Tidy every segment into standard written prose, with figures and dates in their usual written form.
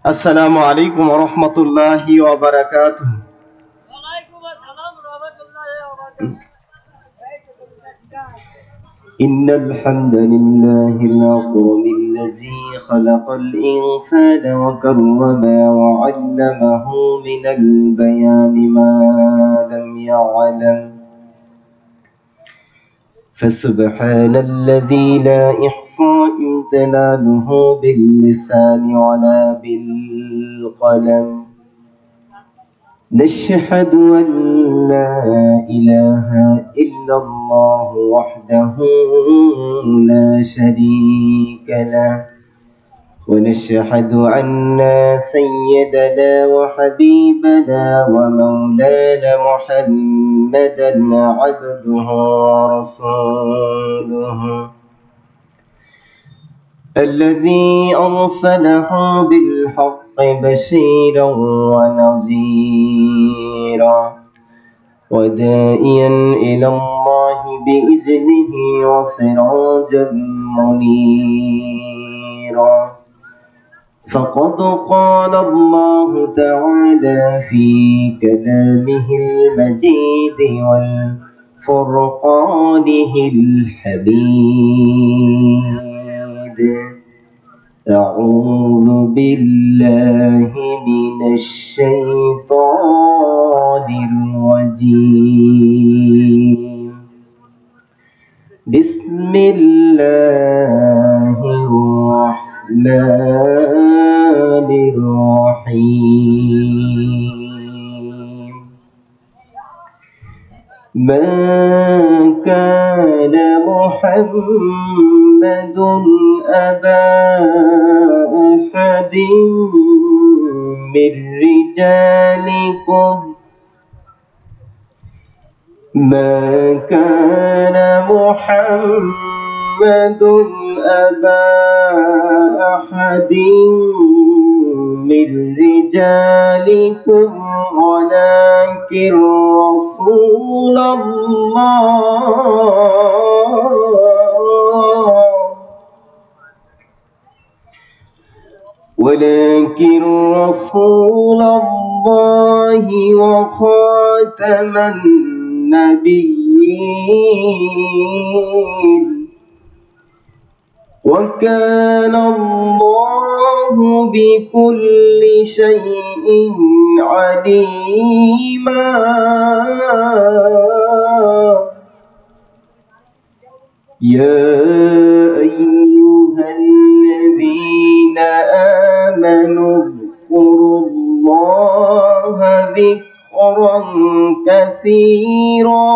আসসালামু আলাইকুম ওয়া রাহমাতুল্লাহি ওয়া বারাকাতুহু। ইন্নাল হামদালিল্লাহিল আকরামিল্লাযী খালাকাল ইনসানা ওয়া karrama ওয়া 'allamahu minal bayani ma lam ya'lam। فسبحان الذي لا إحصاء جلاله باللسان ولا بالقلم، نشهد أن لا إله إلا الله وحده لا شريك له، ونشهد أن سيدنا وحبيبنا ومولانا محمدا عبده ورسوله الذي أرسله بالحق بشيرا ونذيرا وداعيا إلى الله بإذنه وسراجا منيرا، فقد قال الله تعالى في كلامه المجيد والفرقانه الحميد: أعوذ بالله من الشيطان الرجيم، بسم الله الرحمن الرحيم. ما كان محمد أبا أحد من رجالكم، ما كان محمد أبا أحد من رجالكم ولكن رسول الله وخاتم النبيين، وكان الله بكل شيء عليما. يا أيها الذين آمنوا اذكروا الله ذكرا كثيرا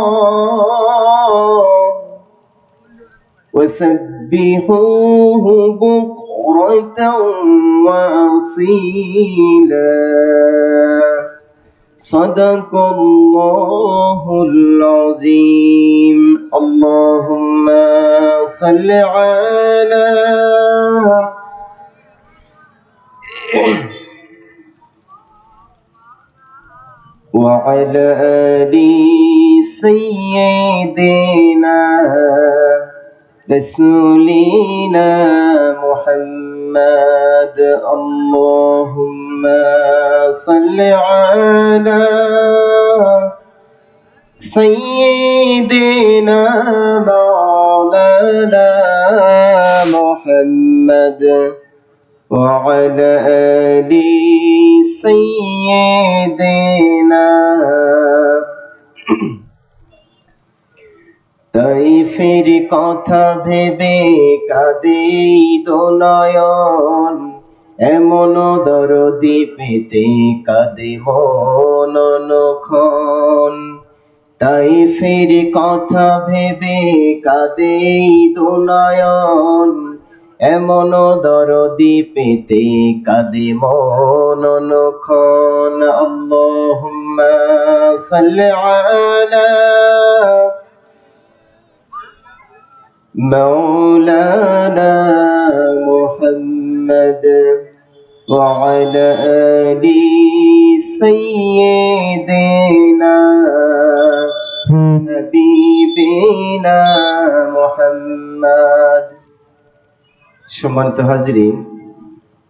وسبحوه بكرة وأصيلا. صدق الله العظيم. اللهم صل على وعلى آل سيدنا رسولنا محمد. اللهم صل على سيدنا مولانا محمد وعلى آل سيدنا। তাইফের কথা ভেবে কাঁদে দোনয়ন, এমন দরদি পেতে কাঁদে মন নখন। তাইফের কথা ভেবে কাঁদে দোনয়ন, এমন দরদি পেতে কাঁদে মন নখন। আল্লাহুম্মা সাল্লি আলা مولانا محمد وعلى آل سيدنا حبيبنا محمد। সম্মানিত হাজিরিন,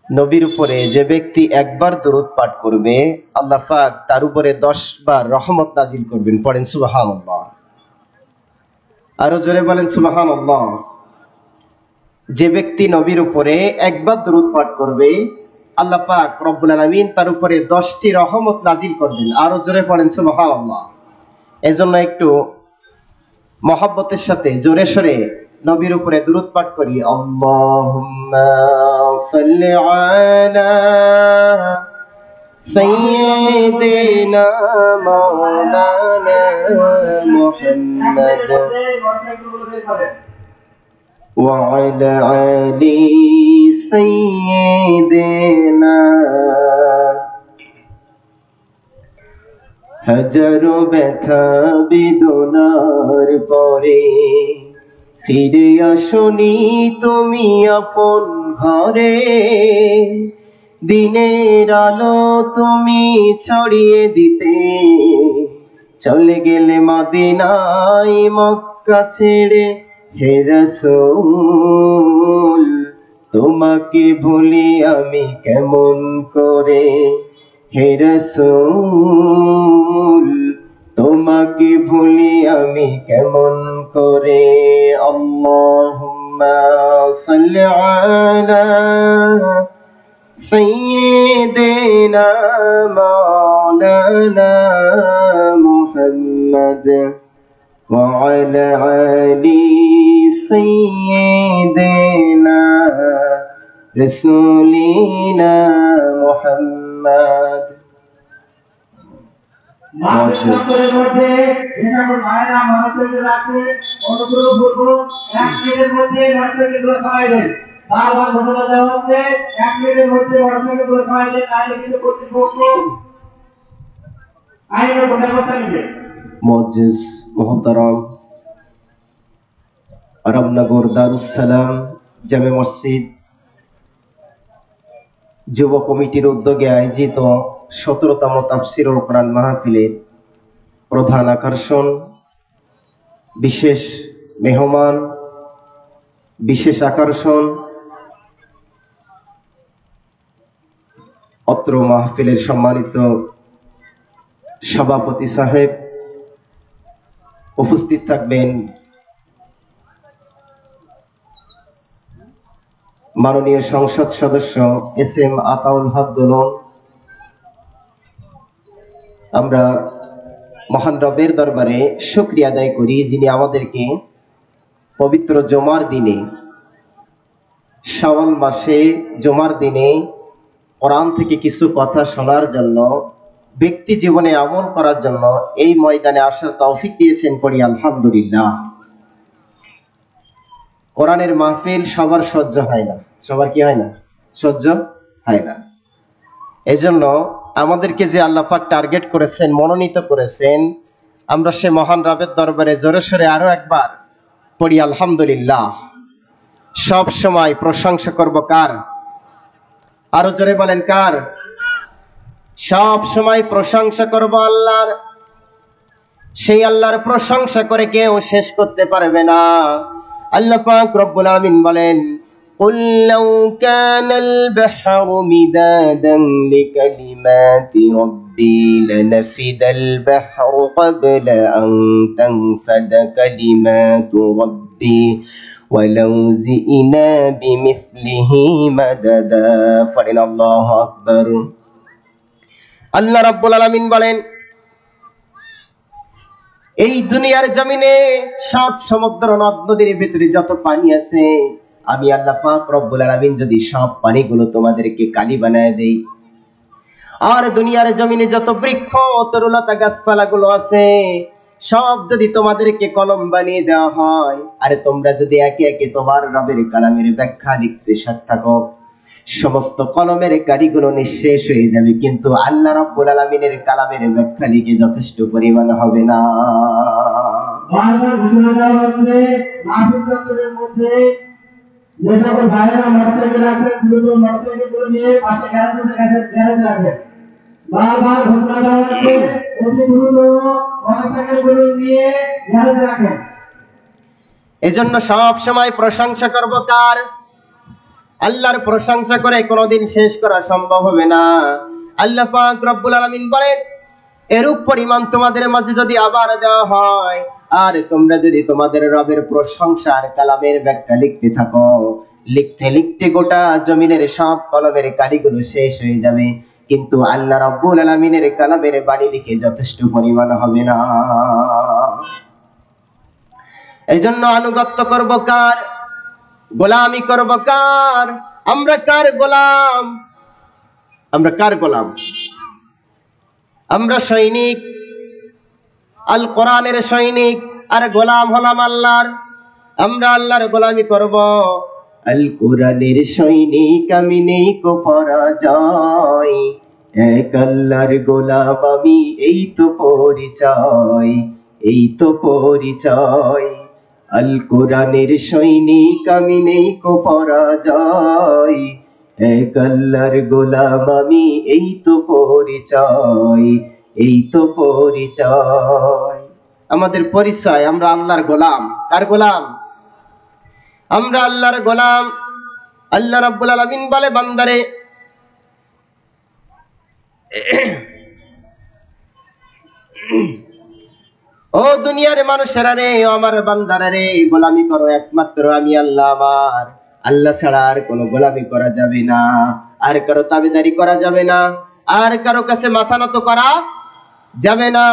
নবীর উপরে যে ব্যক্তি একবার দরুদ পাঠ করবে আল্লাহ পাক তার উপরে 10 বার রহমত নাজিল করবেন। পড়েন সুবহানাল্লাহ। আরো জোরে বলেন সুবহানাল্লাহ। যে ব্যক্তি নবীর উপরে একবার দরুদ পাঠ করবে আল্লাহ পাক রব্বুল আলামিন তার উপরে 10টি রহমত নাজিল করবেন। আরো জোরে পড়েন সুবহানাল্লাহ। এজন্য একটু মহব্বতের সাথে জোরে সরে নবীর উপরে দরুদ পাঠ করি। আল্লাহুম্মা সাল্লি আলা সাইয়্যিদিনা মাওলানা মুহাম্মদ ওয়া আলা আলি সাইয়্যিদিনা। হাজারো ব্যথা বেদনার পরে ফিরে আসনি তুমি আপন ঘরে, দিনের আলো তুমি ছড়িয়ে দিতে চলে গেলে মদিনায় মক্কা ছেড়ে। হে রাসূল তোমাকে ভুলি আমি কেমন করে, হে রাসূল তোমাকে ভুলি আমি কেমন করে। আল্লাহুম্মা সাল্লি আলা সাইয়্যিদিনা মাওলানা মুহাম্মদ ওয়া আলা আলি সাইয়্যিদিনা রাসূলিনা মুহাম্মদ। মাদ্রাসার মধ্যে যে সকল ভাইরা মানুষের আছে অনুগ্রহপূর্বক 1 মিনিটের মধ্যে মানুষকে দোয়া সবাই দেন। বারবার ঘোষণা দেওয়া হচ্ছে 1 মিনিটের মধ্যে মানুষকে দোয়া সবাই দেন, তাহলে কিন্তু কর্তৃপক্ষ আইনের ব্যবস্থা নেবে। মুআজ্জিজ মুহতারাম, আরামনগর দারুস সালাম জামে মসজিদ যুব কমিটির উদ্যোগে আয়োজিত 17তম তাফসীরুল কোরআন মাহফিলের প্রধান আকর্ষণ, বিশেষ মেহমান, বিশেষ আকর্ষণ অত্র মাহফিলের সম্মানিত সভাপতি সাহেব। উপস্থিত থাকবেন মাননীয় সংসদ সদস্য এস.এম. আতাউল হক দোলন। আমরা মহান রবের দরবারে শুকরিয়া আদায় করি যিনি আমাদেরকে পবিত্র জুমার দিনে, শাওয়াল মাসে জুমার দিনে কোরআন থেকে কিছু কথা শোনার জন্য, ব্যক্তি জীবনে আমল করার জন্য এই ময়দানে আসার তৌফিক দিয়েছেন। পড়ি আলহামদুলিল্লাহ। কোরআনের মাহফিল সবার সহ্য হয় না, সবার কি হয় না? সহ্য হয় না। এজন্য আমাদেরকে যে আল্লাহ পাক টার্গেট করেছেন, মনোনীত করেছেন, আমরা সে মহান রবের দরবারে জোরে সোরে আরো একবার পড়ি আলহামদুলিল্লাহ। সব সময় প্রশংসা করব কার? আরো জোরে বলেন কার? সব সময় প্রশংসা করব আল্লাহর। সেই আল্লাহর প্রশংসা করে কেউ শেষ করতে পারবে না। আল্লাহ পাক রব্বুল আমিন বলেন, قُلْ لَوْ كَانَ الْبَحْرُ مِدَادًا لِكَلِمَاتِ رَبِّي لَنَفِدَ الْبَحْرُ قَبْلَ أَن تَنفَدَ كَلِمَاتُ رَبِّي وَلَوْ جِئْنَا بِمِثْلِهِ مَدَدًا। فَإِنَّ اللَّهَ أَكْبَرُ। আল্লাহ রাব্বুল আলামিন বলেন, এই দুনিয়ার জমিনে 7 সমুদ্র নদ নদীর ভিতরে যত পানি আছে, আমি আল্লাহ পাক রব্বুল আলামিন যদি সব পানিগুলো তোমাদেরকে কালি বানায় দেই, আর দুনিয়ার জমিনে যত বৃক্ষ তরুলতা গাছপালাগুলো আছে সব যদি তোমাদেরকে কলম বানিয়ে দেওয়া হয়, আরে তোমরা যদি একে একে তোমার রবের কালামের ব্যাখ্যা লিখতে থাকো, সমস্ত কলমের কারিগুলো নিঃশেষ হয়ে যাবে, কিন্তু আল্লাহ রাব্বুল আলামিনের কালামের ব্যাখ্যা লিখে যথেষ্ট পরিমাণ হবে না। বারবার ঘোষণা দেওয়া হচ্ছে মাহফিল চত্বরের মধ্যে যে সকল ভাইরা মোটরসাইকেল আছে দ্রুত মোটরসাইকেলগুলো নিয়ে পাশে গ্যারেজ রাখবেন। বারবার ঘোষণা দেওয়া হচ্ছে অতি দ্রুত মোটরসাইকেলগুলো নিয়ে গ্যারেজ রাখবেন। এজন্য সব সময় প্রশংসা করব কার? আল্লাহর প্রশংসা করে কোনোদিন শেষ করা সম্ভব হবে না। আল্লাহ পাক রব্বুল আলামিন বলেন, এরূপ পরিমাণ তোমাদের মাঝে যদি আবার দেওয়া হয়, আর তোমরা যদি তোমাদের রবের প্রশংসার কালামের ব্যাখ্যা লিখতে থাকো, লিখতে লিখতে গোটা জমিনের সব কলমের কালিগুলো শেষ হয়ে যাবে, কিন্তু আল্লাহ রাব্বুল আলামিনের কালামের বাণী লিখে যথেষ্ট পরিমাণ হবে না। এই জন্য আনুগত্য করব কার? গোলামি করব কার? আমরা কার গোলাম? আমরা কার গোলাম? আমরা সৈনিক, আল কোরআনের সৈনিক, আর গোলাম হলাম আল্লাহর। আমরা আল্লাহর গোলামি করব। আল কোরআনের সৈনিক আমি, নেই কো পরাজয়, এক আল্লাহর গোলাম আমি, এই তো পরিচয়, এই তো পরিচয়। আল কোরআনের সৈনিক আমি, নেই কো পরাজয়, এক আল্লাহর গোলাম আমি, এই তো পরিচয়, এই তো পরিচয়। আমাদের পরিচয়, আমরা আল্লাহর গোলাম। কার গোলাম? আমরা আল্লাহর গোলাম। আল্লাহ রাব্বুল আলামিন বলে বান্দারে, ও দুনিয়ার মানুষেরা রে, ও আমার বান্দারা রে, গোলামি করো একমাত্র আমি আল্লাহ আমার। আল্লাহ ছাড়া আর কোনো গোলামি করা যাবে না, আর কারো তাবেদারি করা যাবে না, আর কারো কাছে মাথা নত করা যাবে না।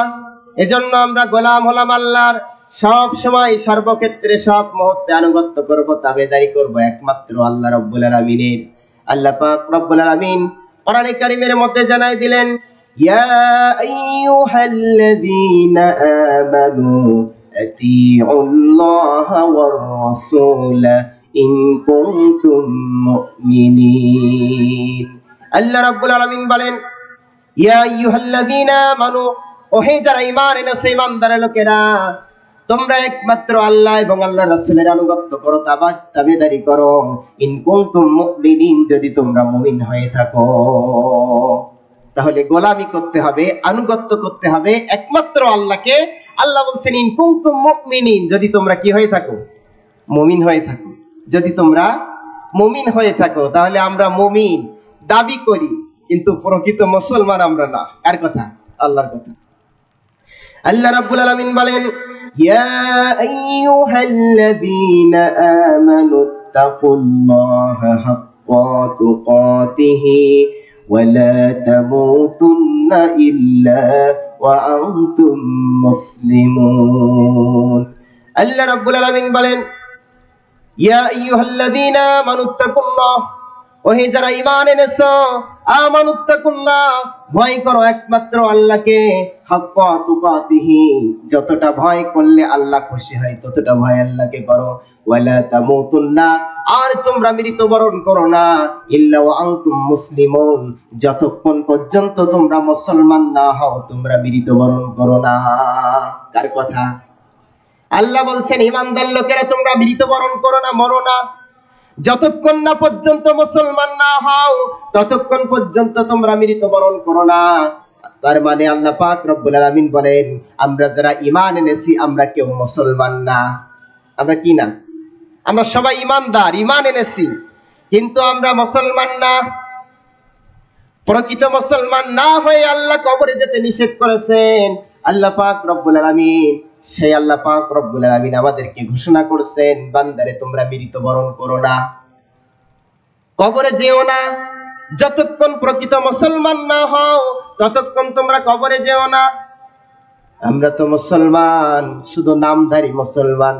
এজন্য আমরা গোলাম হলাম আল্লাহর। সব সময়, সর্বক্ষেত্রে, সব মুহূর্তে আনুগত্য করব, তাবেদারি করব একমাত্র আল্লাহ রাব্বুল আলামিনের। আল্লাহ পাক রব্বুল আলামিন কোরআনে কারীমের মধ্যে জানাই দিলেন, ইয়া আইয়ুহাল্লাযীনা আমানু আতিউল্লাহা ওয়ার রাসূলা ইন কুনতুম মুমিনিন। আল্লাহ রাব্বুল আলামিন বলেন, ইয়া আইয়ুহাল্লাযীনা আমানু, ওহে যারা ঈমান এনেছে, ঈমানদার লোকেরা, তোমরা একমাত্র আল্লাহ এবং আল্লাহর রাসূলের আনুগত্য করো, তাবেদারি করো, ইন কুনতুম মুমিনিন, যদি তোমরা মুমিন হয়ে থাকো। তাহলে গোলামি করতে হবে, আনুগত্য করতে হবে একমাত্র আল্লাহকে। আল্লাহ বলছেন ইন কুনতুম মুমিনিন, যদি তোমরা কি হয়ে থাকো? মুমিন হয়ে থাকো। যদি তোমরা মুমিন হয়ে থাকো, তাহলে আমরা মুমিন দাবি করি, কিন্তু প্রকৃত মুসলমান আমরা না। কার কথা? আল্লাহর কথা। আল্লাহ রাব্বুল আলামিন বলেন, ইয়া আইয়ুহাল্লাযীনা আমানু তাকুল্লাহা হাক্কা তুকাতিহি ওয়া লা তামুতুন্না ইল্লা ওয়া আনতুম মুসলিমুন। আল্লাহ রাব্বুল আলামিন বলেন, ইয়া আইয়ুহাল্লাযীনা আমানু তাকুল্লাহ, ওহে যারা ঈমান এনেছো, আমানুত্তাকুল্লাহ, ভয় করো একমাত্র আল্লাহকে, হাক্কা তুকাতিহি, যতটা ভয় করলে আল্লাহ খুশি হয় ততটা ভয় আল্লাহকে করো, ওয়ালা তামুতুন্না, আর তোমরা মৃত্যুবরণ করো না, ইল্লা ওয়া আনতুম মুসলিমুন, যতক্ষণ পর্যন্ত তোমরা মুসলমান না হও তোমরা মৃত্যুবরণ করো না। কার কথা? আল্লাহ বলছেন, ঈমানদার লোকেরা তোমরা মৃত্যুবরণ করো না, মরো না, যতক্ষণ না পর্যন্ত মুসলমান না হও ততক্ষণ পর্যন্ত তোমরা মৃত্যুবরণ করো না। তার মানে আল্লাহ পাক রব্বুল আলামিন বলেন, আমরা যারা ঈমান এনেছি আমরা কেউ মুসলমান না। আমরা কি না? আমরা সবাই ঈমানদার, ঈমান এনেছি, কিন্তু আমরা মুসলমান না। প্রকৃত মুসলমান না হয়ে আল্লাহ কবরে যেতে নিষেধ করেছেন আল্লাহ পাক রব্বুল আলামিন। সেই আল্লাহ পাক রব্বুল আলামিন আমাদেরকে ঘোষণা করেছেন, বান্দারে তোমরা মৃত্যুবরণ করো না, কবরে যেও না, যতক্ষণ প্রকৃত মুসলমান না হও ততক্ষণ তোমরা কবরে যেও না। আমরা তো মুসলমান, শুধু নামধারী মুসলমান,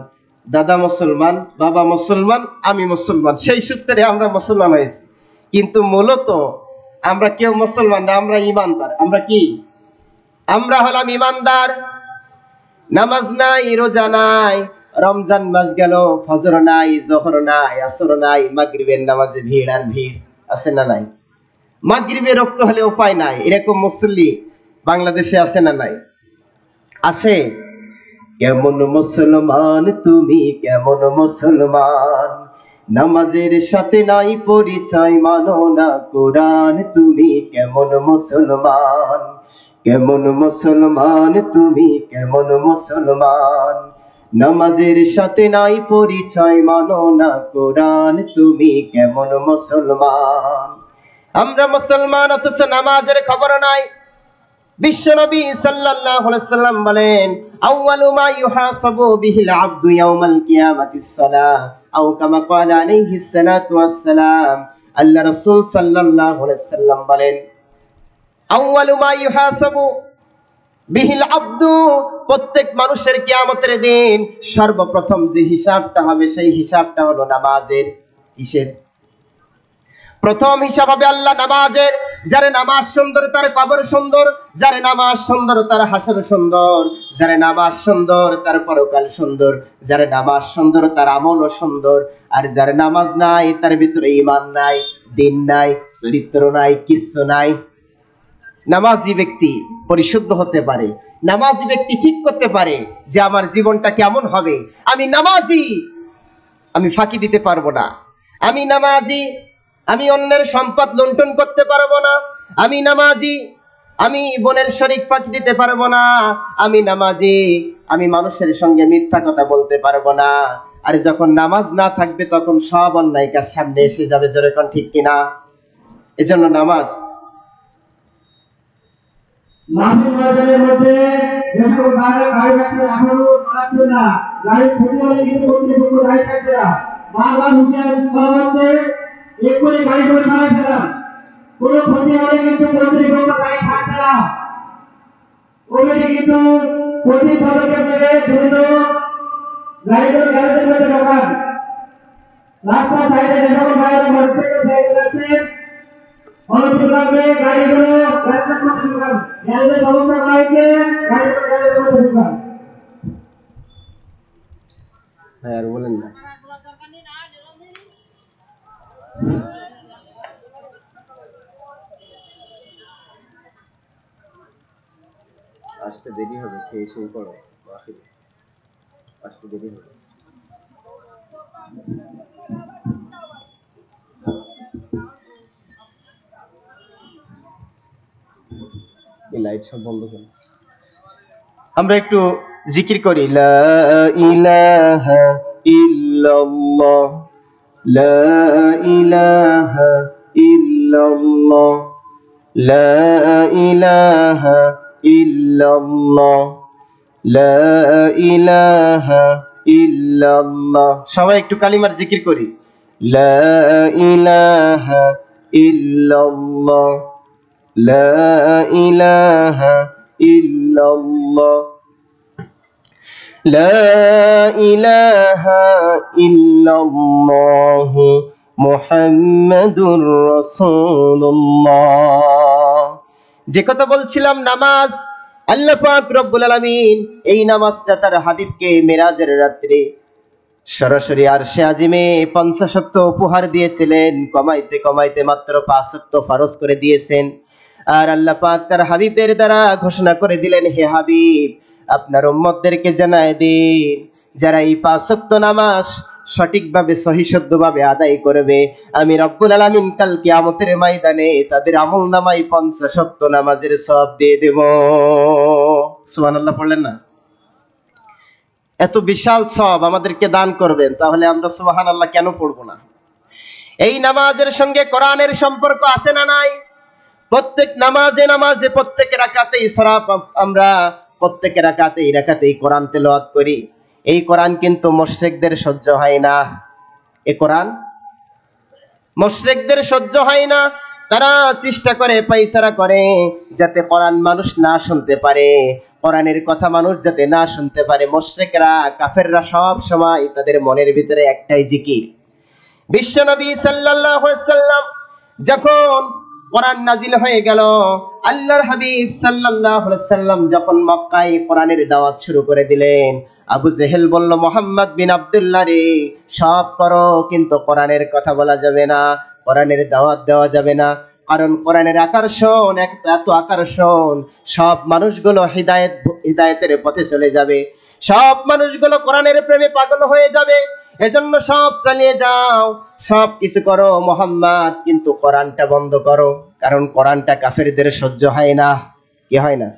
দাদা মুসলমান, বাবা মুসলমান, আমি মুসলমান, সেই সূত্রে আমরা মুসলমান হয়েছি, কিন্তু মূলত আমরা কেউ মুসলমান না, আমরা ঈমানদার। আমরা কি? আমরা হলাম ঈমানদার। নামাজ নাই, রোজা নাই, রমজান মাস গেল, ফজর নাই, জোহর নাই, আসর নাই, মাগরিবের নামাজে ভিড় আর ভিড়, আছে না নাই? মাগরিবে রক্ত হলে উপায় নাই, এরকম মুসল্লি বাংলাদেশে আছে না নাই? আছে। কেমন মুসলমান তুমি, কেমন মুসলমান, নামাজের সাথে নাই পরিচয়, মানো না কোরআন, তুমি কেমন মুসলমান, কেমন মুসলমান তুমি, কেমন মুসলমান, নামাজের সাথে নাই পরিচয়, মানো না কোরআন, তুমি কেমন মুসলমান? আমরা মুসলমান অথচ নামাজের খবর নাই। বিশ্বনবী সাল্লাল্লাহু আলাইহি সাল্লাম বলেন, আউয়ালু মা ইউহাসাবু বিহিল আবদু ইয়াউমাল কিয়ামাতিস সালাহ, আও কামা ক্বালা আলাইহিস সালাতু ওয়াস সালাম। আল্লাহ রাসূল সাল্লাল্লাহু আলাইহি সাল্লাম বলেন, আউয়ালু মা ইউহাসাবু বিহিল আবদু, প্রত্যেক মানুষের কিয়ামতের দিন সর্বপ্রথম যে হিসাবটা হবে সেই হিসাবটা হলো নামাজের। কিসের? প্রথম হিসাব হবে আল্লাহ নামাজের। যারে নামাজ সুন্দর তার কবর সুন্দর, যারে নামাজ সুন্দর তার হাসর সুন্দর, যারে নামাজ সুন্দর তার পরকাল সুন্দর, যারে নামাজ সুন্দর তার আমলও সুন্দর। আর যার নামাজ নাই তার ভিতরে ঈমান নাই, দিন নাই, চরিত্র নাই, কিচ্ছু নাই। নামাজি ব্যক্তি পরিশুদ্ধ হতে পারে, নামাজি ব্যক্তি ঠিক করতে পারে যে আমার জীবনটা কেমন হবে। আমি নামাজি, আমি ফাঁকি দিতে পারবো না। আমি নামাজি, আমি অন্যের সম্পদ লুণ্ঠন করতে পারবো না। আমি নামাজি, আমি বোনের শরীক ফাঁকি দিতে পারবো না। আমি নামাজি, আমি মানুষের সঙ্গে মিথ্যা কথা বলতে পারবো না। আর যখন নামাজ না থাকবে তখন সব অন্যায় কাজ সামনে এসে যাবে। যেরকম ঠিক কিনা? এজন্য নামাজ। মাহফিল ময়দানের মধ্যে যে সকল ভাইরা গাড়ি রাখছে এখনো পালাচ্ছে না, গাড়ি খুঁজে হলে কিন্তু কর্তৃপক্ষ গাড়ি থাকবে না। বারবার হুঁশিয়ার করা হচ্ছে, এক্ষুনি গাড়িগুলো সরাই ফেলান। কোনো ক্ষতি হলে কিন্তু কর্তৃপক্ষ গাড়ি থাকবে না। কমিটি কিন্তু কঠিন পদক্ষেপ নেবে। দ্রুত গাড়িগুলো গ্যারেজের মধ্যে ঢোকান। রাস্তার সাইডে যে সকল ভাইরা মোটরসাইকেল সাইকেল আছে অনুমতি লাগবে, গাড়িগুলো গ্যারেজের মধ্যে ঢোকান। গ্যারেজের ব্যবস্থা করা হয়েছে, গাড়িগুলো গ্যারেজের মধ্যে ঢোকান। হ্যাঁ, আর বলেন না। আসতে দেরি হবে, খেয়ে শুরু করো। আসতে দেরি হবে। লাইট সব বন্ধ করো। আমরা একটু জিকির করি, লা ইলাহা ইল্লাল্লাহ, লা ইলাহা ইল্লাল্লাহ, লা ইলাহা ইল্লাল্লাহ, লা ইলাহা ইল্লাল্লাহ। সবাই একটু কালিমার জিকির করি, লা ইলাহা ইল্লাল্লাহ, লা ইলাহা ইল্লাল্লাহ, লা ইলাহা ইল্লাল্লাহ, মুহাম্মাদুর রাসূলুল্লাহ। যে কথা বলছিলাম নামাজ, আল্লাহ পাক রব্বুল আলামিন এই নামাজটা তার হাবিবকে মেরাজের রাত্রে সরাসরি আরশে আজিমে 50 ওয়াক্ত উপহার দিয়েছিলেন। কমাইতে কমাইতে মাত্র 5 ওয়াক্ত ফরজ করে দিয়েছেন। আর আল্লাহ পাক তার হাবিবের দ্বারা ঘোষণা করে দিলেন, হে হাবিব, আপনার উম্মতদেরকে জানায় দিন, যারা এই 5 ওয়াক্ত নামাজ সঠিকভাবে সহিশুদ্ধভাবে আদায় করবে, আমি রব্বুল আলামিন কাল কিয়ামতের ময়দানে তাদের আমলনামায় 50 ওয়াক্ত নামাজের সওয়াব দিয়ে দেব। সুবহানাল্লাহ পড়লেন না? এত বিশাল সওয়াব আমাদেরকে দান করবেন, তাহলে আমরা সুবহানাল্লাহ কেন পড়বো না? এই নামাজের সঙ্গে কোরআনের সম্পর্ক আছে না নাই? প্রত্যেক নামাজে নামাজে প্রত্যেক রাকাতেই সূরা আমরা প্রত্যেক রাকাতেই কোরআন তেলাওয়াত করি। এই কোরআন কিন্তু মুশরিকদের সহ্য হয় না। এই কোরআন মুশরিকদের সহ্য হয় না। তারা চেষ্টা করে, পায়চারা করে, যাতে কোরআন মানুষ না শুনতে পারে, কোরআনের কথা মানুষ যাতে না শুনতে পারে। মুশরিকরা, কাফেররা সব সময় তাদের মনের ভিতরে একটাই জিকির। বিশ্বনবী সাল্লাল্লাহু আলাইহি সাল্লাম যখন কোরআন নাজিল হয়ে গেল, আল্লাহর হাবিব সাল্লাল্লাহু আলাইহি সাল্লাম যখন মক্কায় কোরআনের দাওয়াত শুরু করে দিলেন, আবু জেহেল বলল, মোহাম্মদ বিন আব্দুল্লাহ রে, সব করো কিন্তু কোরআনের কথা বলা যাবে না, কোরআনের দাওয়াত দেওয়া যাবে না। কারণ কোরআনের আকর্ষণ এত আকর্ষণ, সব মানুষগুলো হিদায়েতের পথে চলে যাবে, সব মানুষগুলো কোরআনের প্রেমে পাগল হয়ে যাবে। এজন্য সব চালিয়ে যাও, সব কিছু করো মোহাম্মদ, কিন্তু কোরআনটা বন্ধ করো। কারণ কোরআনটা কাফেরদের সহ্য হয় না। কি হয় না?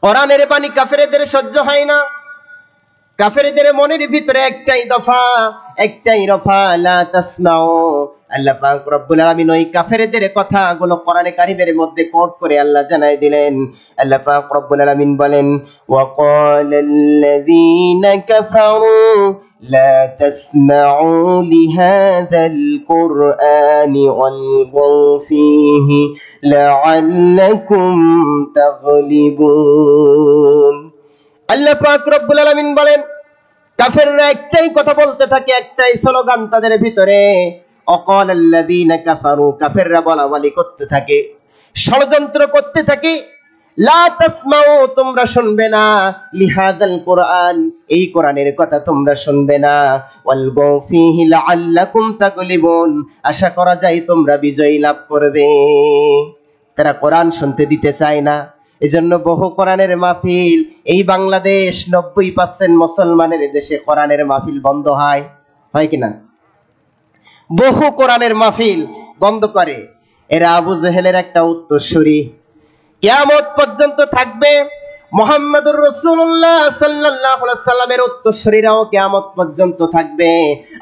কোরআনের বাণী কাফেরদের সহ্য হয় না। কাফেরদের মনের ভিতরে একটাই দফা, একটাই রফা, লা তাসমাউ। আল্লাহ পাক রব্বুল আলামিন ওই কাফেরদের কথাগুলো কোরআনে কারীমের মধ্যে কোট করে আল্লাহ জানাই দিলেন। আল্লাহ পাক রব্বুল আলামিন বলেন, ওয়া ক্বালাল্লাযীনা কাফারু লা তাসমাউ লিহাযাল কুরআনি ওয়ালগাউ ফীহি লাআল্লাকুম তাগলিবুন। আল্লাহ পাক রব্বুল আলামিন বলেন, কাফেররা একটাই কথা বলতে থাকে, একটাই স্লোগান তাদের ভিতরে, অকালাল্লাযীনা কাফারু, কাফেররা বলাবলি করতে থাকে, ষড়যন্ত্র করতে থাকে, লা তাসমাউ, তোমরা শুনবে না, লিহাযাল কুরআন, এই কোরআনের কথা তোমরা শুনবে না, ওয়ালগাউ ফীহি লাআল্লাকুম তাগলিবুন, আশা করা যায় তোমরা বিজয় লাভ করবে। তারা কোরআন শুনতে দিতে চায় না। এজন্য বহু কোরআনের মাহফিল, এই বাংলাদেশ 90% মুসলমানের দেশে কোরআনের মাহফিল বন্ধ হয়, হয় কিনা? বহু কোরআনের মাহফিল বন্ধ করে। এরা আবু জেহেলের একটা উত্তরসূরি, কিয়ামত পর্যন্ত থাকবে। মুহাম্মদুর রাসূলুল্লাহ সাল্লাল্লাহু আলাইহি সাল্লামের উত্তরসূরিরাও কিয়ামত পর্যন্ত থাকবে,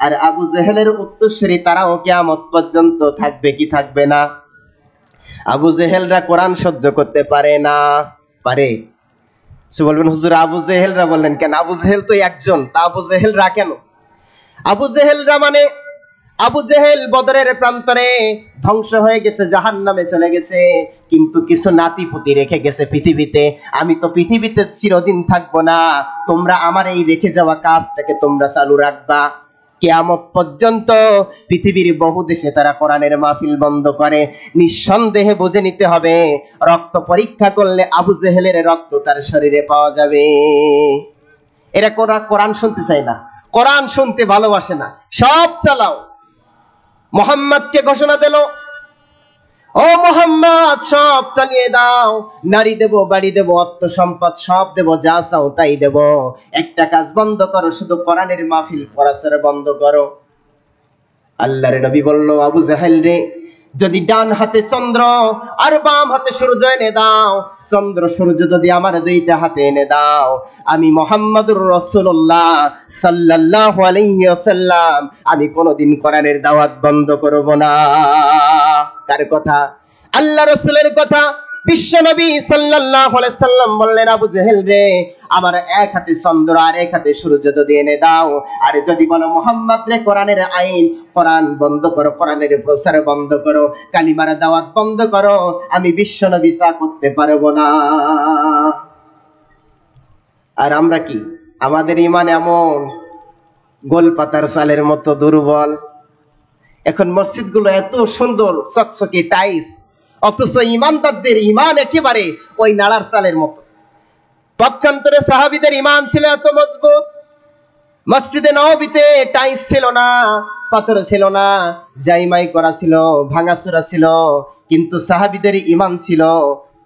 আর আবু জেহেলের উত্তরসূরি তারাও কিয়ামত পর্যন্ত থাকবে কি থাকবে না? আবু জেহেলরা কোরআন সহ্য করতে পারে না, পারে? সে বলবেন হুজুর আবু জেহেলরা বললেন কেন? আবু জেহেল তো একজন, তা আবু জেহেলরা কেন? আবু জেহেলরা মানে আবু জেহেল বদরের প্রান্তরে ধ্বংস হয়ে গেছে, জাহান্নামে চলে গেছে, কিন্তু কিছু নাতিপুতি রেখে গেছে পৃথিবীতে। আমি তো পৃথিবীতে চিরদিন থাকবো না, তোমরা আমার এই রেখে যাওয়া কাজটাকে তোমরা চালু রাখবা। কিয়ামত পর্যন্ত পৃথিবীর বহু দেশে তারা কোরআনের মাহফিল বন্ধ করে। নিঃসন্দেহে বুঝে নিতে হবে, রক্ত পরীক্ষা করলে আবু জেহেলের রক্ত তার শরীরে পাওয়া যাবে। এরা কোরআন শুনতে চায় না, কোরআন শুনতে ভালোবাসে না, সব চালাও। মুহাম্মদকে ঘোষণা দিল, ও মুহাম্মদ সব চালিয়ে দাও, নারী দেব, বাড়ি দেব, অর্থ সম্পদ সব দেব, যা চাও তাই দেব, একটা কাজ বন্ধ করো, শুধু কোরআনের মাহফিল পড়াশোনা বন্ধ করো। আল্লাহর নবী বলল, আবু জাহেল রে, যদি ডান হাতে চন্দ্র আর বাম হাতে সূর্য এনে দাও, চন্দ্র সূর্য যদি আমার দুইটা হাতে এনে দাও, আমি মুহাম্মদুর রাসূলুল্লাহ সাল্লাল্লাহু আলাইহি ওয়াসাল্লাম আমি কোনোদিন কোরআনের দাওয়াত বন্ধ করব না। কার কথা? আল্লাহ রাসূলের কথা। বিশ্বনবী সাল্লাল্লাহু আলাইহি সাল্লাম বললেন, আবু জেহেল রে, আমার এক হাতে চন্দ্র আর এক হাতে সূর্য যদি এনে দাও, আর যদি বলো মুহাম্মদ রে কোরআনের আইন, কোরআন বন্ধ করো, কোরআনের প্রচার বন্ধ করো, কালিমার দাওয়াত বন্ধ করো, আমি বিশ্বনবী তা করতে পারবো না। আর আমরা কি? আমাদের ঈমান এমন গোলপাতার চালের মতো দুর্বল। এখন মসজিদগুলো এত সুন্দর চকচকে টাইলস, অথচ ইমানদারদের ঈমান একেবারে ওই নালার চালের মতো। পক্ষান্তরে সাহাবীদের ঈমান ছিল এত মজবুত। মসজিদে নববীতে টাইলস ছিল না, পাথর ছিল না, জাইমাই করা ছিল, ভাঙাচোরা ছিল, কিন্তু সাহাবীদের ঈমান ছিল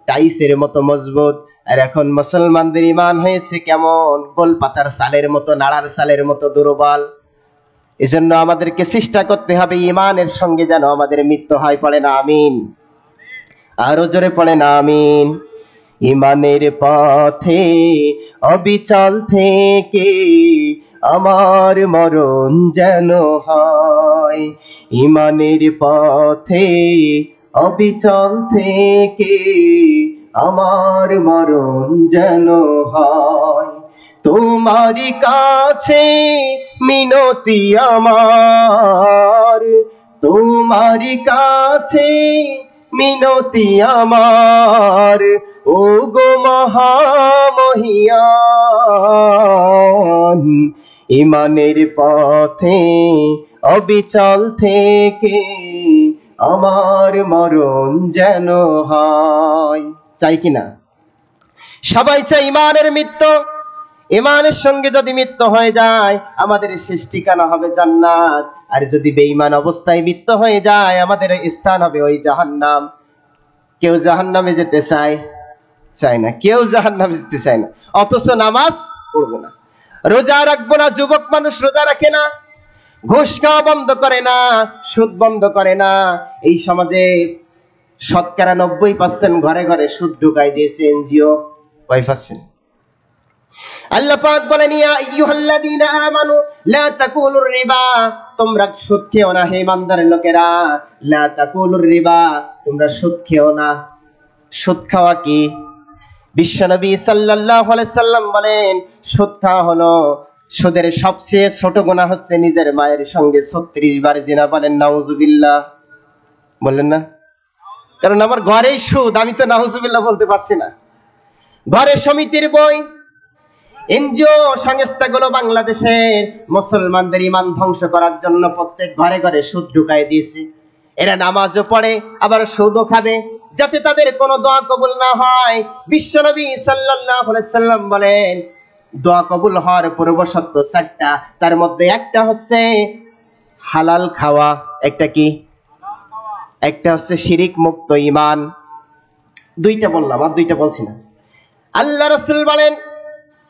টাইলসের মতো মজবুত। আর এখন মুসলমানদের ঈমান হয়েছে কেমন? গোলপাতার চালের মতো, নালার চালের মতো দুর্বল। এজন্য আমাদেরকে চেষ্টা করতে হবে ঈমানের সঙ্গে যেন আমাদের মৃত্যু হয়। পড়ে না আমিন, আরো জোরে পড়ে না আমিন। ঈমানের পথে অবিচল থেকে আমার মরণ যেন হয়, ঈমানের পথে অবিচল থেকে আমার মরণ যেন হয়। তোমারই কাছে মিনতি আমার, তোমারই কাছে মিনতি আমার, ও গো মহামহিয়ান, ঈমানের পথে অবিচল থেকে আমার মরণ যেন হয়। চাই কিনা? সবাই চাই ঈমানের মৃত্যু। ঈমানের সঙ্গে যদি মৃত্যু হয়ে যায়, আমাদের শেষ ঠিকানা হবে জান্নাত। আর যদি বেঈমান অবস্থায় মৃত্যু হয়ে যায়, আমাদের স্থান হবে ওই জাহান্নাম। কেউ জাহান্নামে যেতে চায়? চায় না। কেউ জাহান্নামে যেতে চায় না, অথচ নামাজ পড়বো না, রোজা রাখবো না। যুবক মানুষ রোজা রাখে না, ঘুষ খাওয়া বন্ধ করে না, সুদ বন্ধ করে না। এই সমাজে শতকরা 90% ঘরে ঘরে সুদ ঢুকাই দিয়েছে এনজিও। কয় %? আল্লাহ পাক বলেন ইয়া আইয়ুহাল্লাযীনা আমানু লা তাকুলুর রিবা, তোমরা সুদ খেও না হে ইমানদার লোকেরা। লা তাকুলুর রিবা, তোমরা সুদ খেও না। সুদ খাওয়া কি? বিশ্বনবী সাল্লাল্লাহু আলাইহি সাল্লাম বলেন সুদ খাওয়া হলো, সুদের সবচেয়ে ছোট গুনাহ হচ্ছে নিজের মায়ের সঙ্গে 36 বার জিনা। বলেন নাউজুবিল্লাহ, বললেন না? কারণ আমার ঘরেই সুদ, আমি তো নাউজুবিল্লাহ বলতে পারছি না। ঘরে সমিতির বই, এনজিও সংস্থাগুলো বাংলাদেশের মুসলমানদের ঈমান ধ্বংস করার জন্য প্রত্যেক ঘরে ঘরে সুদ ঢুকাই দিয়েছে। এরা নামাজও পড়ে আবার সুদও খাবে, যাতে তাদের কোনো দোয়া কবুল না হয়। বিশ্বনবী সাল্লাল্লাহু আলাইহি সাল্লাম বলেন দোয়া কবুল হওয়ার পূর্ব শর্ত 4টা, তার মধ্যে একটা হচ্ছে হালাল খাওয়া। একটা কি? একটা হচ্ছে শিরিক মুক্ত ঈমান। 2টা বললাম, আর 2টা বলছি না। আল্লাহ রাসূল বলেন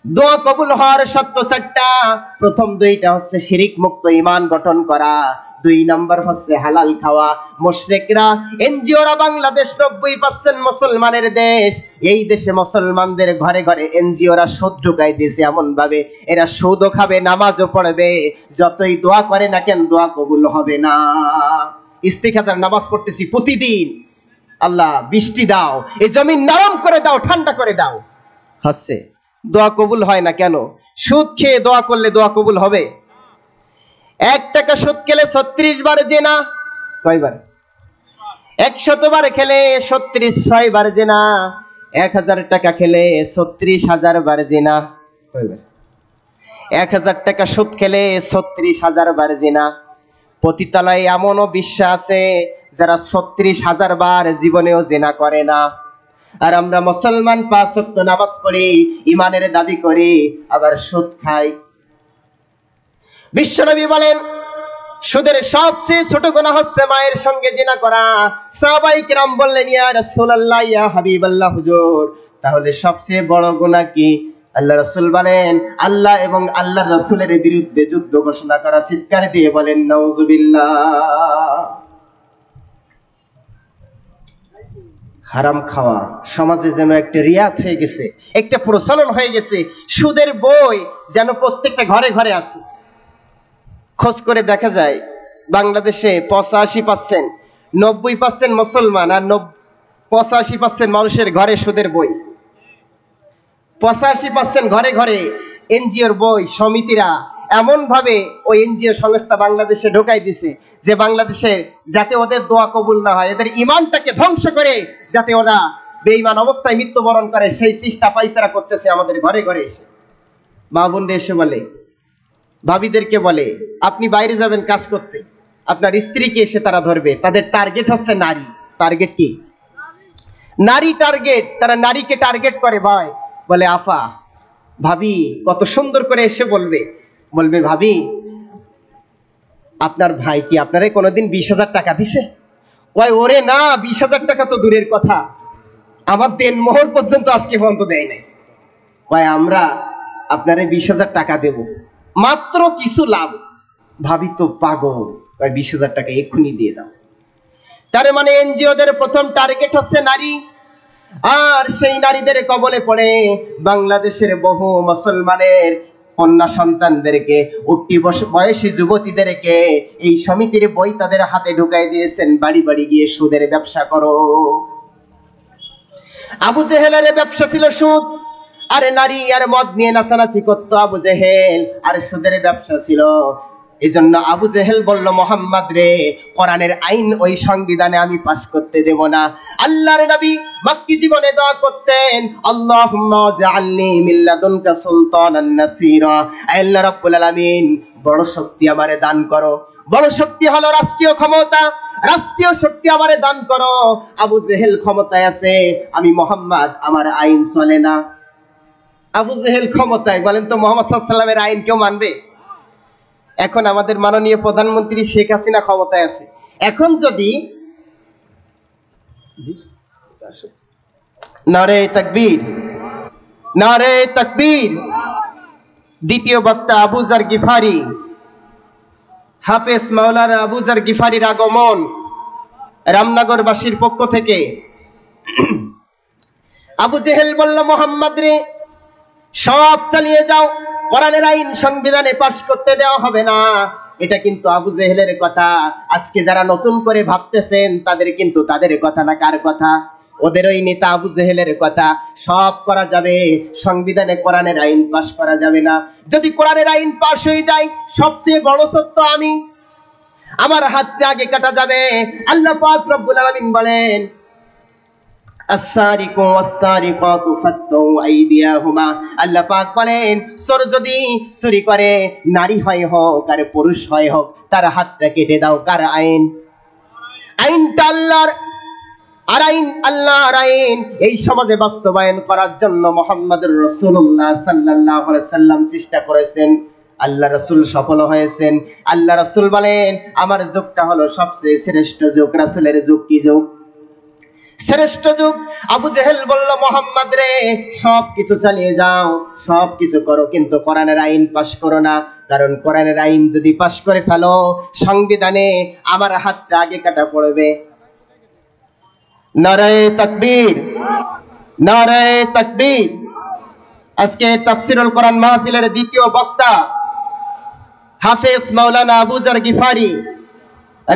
দোয়া কবুল হওয়ার শর্ত 4টা। প্রথম 2টা হচ্ছে শিরিক মুক্ত ঈমান গঠন করা, 2 নাম্বার হচ্ছে হালাল খাওয়া। মুশরিকরা, এনজিওরা, বাংলাদেশ 90% মুসলমানের দেশ। এই দেশে মুসলমানদের ঘরে ঘরে এনজিওরা সুদ ঢুকাই দিয়েছে এমন ভাবে এরা সুদও খাবে, নামাজও পড়বে, যতই দোয়া করে না কেন দোয়া কবুল হবে না। ইস্তিখাজার নামাজ পড়তেছি প্রতিদিন, আল্লাহ বৃষ্টি দাও, এই জমিন নরম করে দাও, ঠান্ডা করে দাও, হচ্ছে দোয়া কবুল হয় না কেন? সুদ খেয়ে দোয়া করলে দোয়া কবুল হবে? 1 টাকা সুদ খেলে 36 বার জিনা। কয়বার? 100 বার খেলে 36 বার জিনা। 1000 টাকা খেলে 36,000 বার জিনা। কয়বার? 1000 টাকা সুদ খেলে 36,000 বার জিনা। পতিতালয়ে এমনও বিশ্বাস আছে যারা 36,000 বার জীবনেও জিনা করে না। আর আমরা মুসলমান 5 ওয়াক্ত নামাজ পড়ি, ঈমানের দাবি করি, আবার সুদ খাই। বিশ্বনবী বলেন সুদের সবচেয়ে ছোট গুনাহ হচ্ছে মায়ের সঙ্গে জিনা করা। সাহাবায়ে কেরাম বললেন ইয়া রাসূলুল্লাহ, ইয়া হাবিবাল্লাহ, হুজুর তাহলে সবচেয়ে বড় গুনাহ কি? আল্লাহ রাসূল বলেন আল্লাহ এবং আল্লাহর রাসূলের বিরুদ্ধে যুদ্ধ ঘোষণা করা। চিৎকার দিয়ে বলেন নাউজুবিল্লাহ। হারাম খাওয়া সমাজে যেন একটা রিয়াত হয়ে গেছে, একটা প্রচলন হয়ে গেছে। সুদের বই যেন প্রত্যেকটা ঘরে ঘরে আছে। খোঁজ করে দেখা যায় বাংলাদেশে 85%, 90% মুসলমান আর 85% মানুষের ঘরে সুদের বই। 85% ঘরে ঘরে এনজিওর বই। সমিতিরা এমন ভাবে ওই এনজিও সংস্থা বাংলাদেশে ঢোকাই দিছে যে বাংলাদেশে যাতে ওদের দোয়া কবুল না হয়, এদের ঈমানটাকে ধ্বংস করে যাতে ওরা বেঈমান অবস্থায় মৃত্যুবরণ করে, সেই চেষ্টা পাইসারা করতেছে আমাদের ঘরে ঘরে এসে। মা বোনরা এসে বলে, ভাবিদেরকে বলে আপনি বাইরে যাবেন কাজ করতে, আপনার স্ত্রীকে এসে তারা ধরবে। তাদের টার্গেট হচ্ছে নারী। টার্গেট কি? নারী টার্গেট। তারা নারীকে টার্গেট করে। ভাই বলে আফা, ভাবি কত সুন্দর করে এসে বলবে ভাবি আপনার ভাই কি আপনারে কোনোদিন 20,000 টাকা দিছে? ওই ওরে না, 20,000 টাকা তো দূরের কথা, আমার দেনমোহর পর্যন্ত আজকে পর্যন্ত দেয় নাই। কয় আমরা আপনারে 20,000 টাকা দেব, মাত্র কিছু লাভ। ভাবি তো পাগল, কয় 20,000 টাকা এক্ষুনি দিয়ে দাও। তার মানে এনজিওদের প্রথম টার্গেট হচ্ছে নারী। আর সেই নারীদের কবলে পড়ে বাংলাদেশের বহু মুসলমানের কন্যা সন্তানদেরকে, উঠতি বয়সী যুবতীদেরকে এই সমিতির বই তাদের হাতে ঢুকাই দিয়েছেন, বাড়ি বাড়ি গিয়ে সুদের ব্যবসা করো। আবু জেহেলের ব্যবসা ছিল সুদ, আর নারী আর মদ নিয়ে নাচানাচি করতো আবু জেহেল, আর সুদের ব্যবসা ছিল। এই জন্য আবু জেহেল বলল, মোহাম্মদ রে, কোরআনের আইন ওই সংবিধানে আমি পাশ করতে দেব না। আল্লাহর নবী মক্কি জীবনে দোয়া করতেন, আল্লাহুম্মা জাআলনি মিন লাদুনকা সুলতানান নাসীরা। আল্লাহ রাব্বুল আলামিন বড় শক্তি আমারে দান করো। বড় শক্তি হলো রাষ্ট্রীয় ক্ষমতা, রাষ্ট্রীয় শক্তি আমারে দান করো। আবু জেহেল ক্ষমতায় আছে, আমি মোহাম্মদ, আমার আইন চলে না। আবু জেহেল ক্ষমতায়, বলেন তো মুহাম্মদ সাল্লাল্লাহু আলাইহি ওয়াসাল্লামের আইন কেউ মানবে? এখন আমাদের মাননীয় প্রধানমন্ত্রী শেখ হাসিনা ক্ষমতায় আছে। এখন যদি নারে তাকবীর, নারে তাকবীর। দ্বিতীয় বক্তা আবু যার গিফারি, হাফেজ মাওলানা আবু যার গিফারির আগমন রামনগরবাসীর পক্ষ থেকে। আবু জেহেল বলল, মোহাম্মদ রে, সব চালিয়ে যাও, কোরআনের আইন সংবিধানে পাশ করতে দেওয়া হবে না। এটা কিন্তু আবু জেহেলের কথা। আজকে যারা নতুন করে ভাবতেছেন তাদের কিন্তু তাদের কথা না, কার কথা? ওদের ওই নেতা আবু জেহেলের কথা। সব করা যাবে, সংবিধানে কোরআনের আইন পাশ করা যাবে না। যদি কোরআনের আইন পাশ হয়ে যায়, সবচেয়ে বড় সত্য আমি, আমার হাতটা আগে কাটা যাবে। আল্লাহ পাক রব্বুল আলামিন বলেন, আস-সারিকু ওয়াস-সারিকাতু ফাক্তু আইদিয়াহুমা। আল্লাহ পাক বলেন, চোর যদি চুরি করে, নারী হয় হোক আর পুরুষ হয় হোক, তার হাতটা কেটে দাও। কার আইন? আইনটা আল্লাহর। আর আইন আল্লাহর আইন এই সমাজে বাস্তবায়ন করার জন্য মুহাম্মদুর রাসূলুল্লাহ সাল্লাল্লাহু আলাইহি সাল্লাম চেষ্টা করেছেন। আল্লাহ রাসূল সফল হয়েছেন। আল্লাহ রাসূল বলেন, আমার যুগটা হলো সবচেয়ে শ্রেষ্ঠ যুগ। রাসূলের যুগ কি যুগ? শ্রেষ্ঠ যুগ। আবু জেহেল বলল, মোহাম্মদ রে, সব কিছু চালিয়ে যাও, সব কিছু করো, কিন্তু কোরআনের আইন পাশ করো না। কারণ কোরআনের আইন যদি পাশ করে ফেলো, সংবিধানে আমার হাতটা আগে কাটা পড়বে। নারায়ে তাকবীর, নারায়ে তাকবীর। আজকে তাফসীরুল কোরআন মাহফিলের দ্বিতীয় বক্তা হাফেজ মাওলানা আবু জার গিফারি,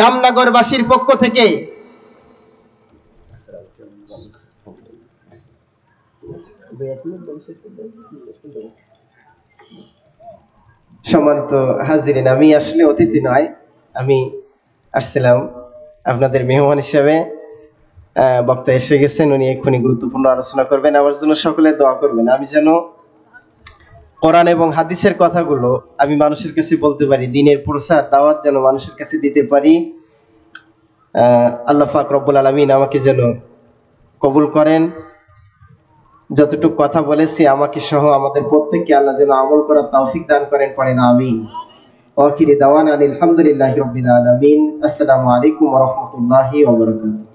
রামনগরবাসীর পক্ষ থেকে। সম্মানিত হাজিরিন, আমি আসলে অতিথি নয়, আমি আসছিলাম আপনাদের মেহমান হিসেবে। বক্তা এসে গেছেন, উনি এক্ষুনি গুরুত্বপূর্ণ আলোচনা করবেন। আমার জন্য সকলে দোয়া করবেন, আমি যেন কোরআন এবং হাদিসের কথাগুলো আমি মানুষের কাছে বলতে পারি, দিনের প্রচার দাওয়াত যেন মানুষের কাছে দিতে পারি। আল্লাহ পাক রব্বুল আলামিন আমাকে যেন কবুল করেন। যতটুকু কথা বলেছি আমাকে সহ আমাদের প্রত্যেককে আল্লাহ যেন আমল করার তৌফিক দান করেন, পড়েন আমিন। ওয়া আখিরি দাওয়ানা আলহামদুলিল্লাহি রাব্বিল আলামিন। আসসালামু আলাইকুম ওয়া রাহমাতুল্লাহি ওয়া বারাকাতুহু।